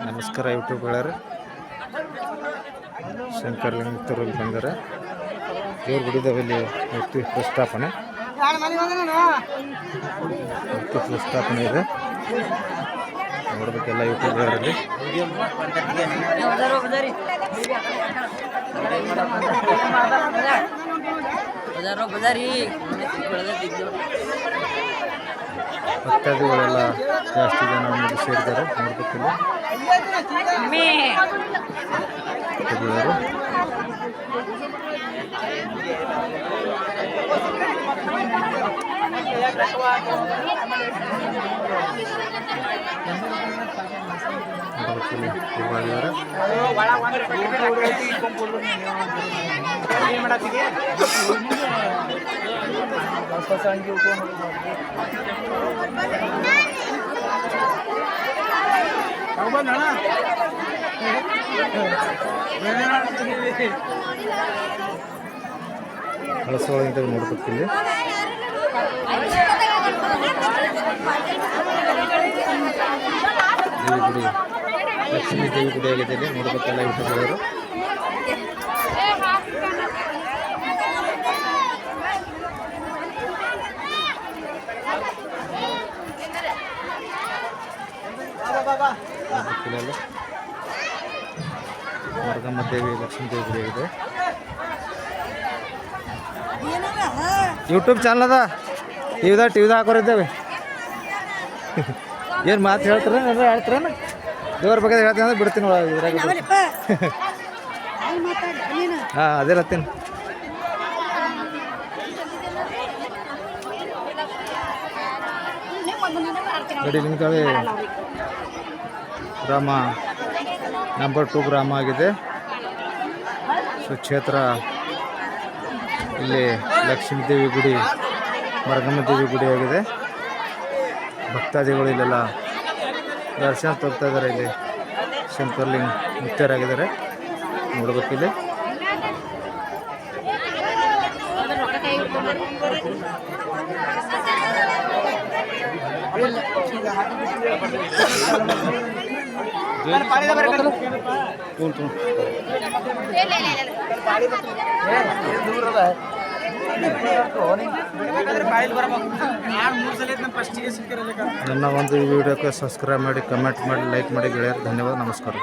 ನಮಸ್ಕಾರ ಯೂಟ್ಯೂಬ್ ಗೆಳೆಯರು. ಶಂಕರಲಿಂಗರಲ್ಲಿ ಬಂದರೆ ದೇವ್ರ ಗುಡಿದವಲ್ಲಿ ಮೂರ್ತಿ ಪ್ರಸ್ಥಾಪನೆ ಇದೆ ನೋಡಬೇಕೆಲ್ಲ ಯೂಟ್ಯೂಬ್ ಗೆಳೆಯರಲ್ಲಿ. ಭಕ್ತಾದಿಗಳೆಲ್ಲ ಜಾಸ್ತಿ ಜನ ಸೇರಿದ್ದಾರೆ ನೋಡ್ಬೇಕಿಲ್ಲ ಗೆಳೆಯರು. ಹಳಸೊಳಗಿಂತ ನೋಡ್ಬೇಕಿಲ್ಲಿ ದೇವಿ ಗುಡಿ, ಲಕ್ಷ್ಮೀ ದೇವಿ ಗುಡಿ ಆಗಿದೆ ಇಲ್ಲಿ ನೋಡ್ಬೇಕೆಲ್ಲ ಯೂಟ್ಯೂಬ್ಗಳು. ಮರಗಮ್ಮ ದೇವಿ, ಲಕ್ಷ್ಮೀ ದೇವಿ ಗುಡಿ ಆಗಿದೆ. ಯೂಟ್ಯೂಬ್ ಚಾನಲ್ ಅದ, ಟಿವಿದಾಗ ಹಾಕೋರಿದ್ದೇವೆ. ಏನು ಮಾತು ಹೇಳ್ತಾರೆ ಏನಾರ ಹೇಳ್ತಾರೇನ? ದೇವ್ರ ಬಗ್ಗೆ ಹೇಳ್ತೀನಿ ಅಂದ್ರೆ ಬಿಡ್ತೀನಿ ಇದ್ರಾಗ. ಹಾಂ ಅದೇ ಹೇಳ್ತೀನಿ. ಗಡಿ ನಿಮ್ಗೆ ಗ್ರಾಮ ನಂಬರ್ 2 ಗ್ರಾಮ ಆಗಿದೆ. ಸುಕ್ಷೇತ್ರ ಇಲ್ಲಿ ಲಕ್ಷ್ಮೀ ದೇವಿ ಗುಡಿ, ಮರಗಮ್ಮ ದೇವಿ ಗುಡಿ ಆಗಿದೆ. ಭಕ್ತಾದಿಗಳು ಇಲ್ಲೆಲ್ಲ ದರ್ಶನ ತೋರ್ತಾ ಇದ್ದಾರೆ. ಇಲ್ಲಿ ಶಂಕರಲಿಂಗ ಮುಕ್ತರಾಗಿದ್ದಾರೆ ನೋಡ್ಬೇಕಿಲ್ಲಿ. ನನ್ನ ಒಂದು ವಿಡಿಯೋಕ್ಕೆ ಸಬ್ಸ್ಕ್ರೈಬ್ ಮಾಡಿ, ಕಮೆಂಟ್ ಮಾಡಿ, ಲೈಕ್ ಮಾಡಿ ಗೆಳೆಯರು. ಧನ್ಯವಾದ, ನಮಸ್ಕಾರ.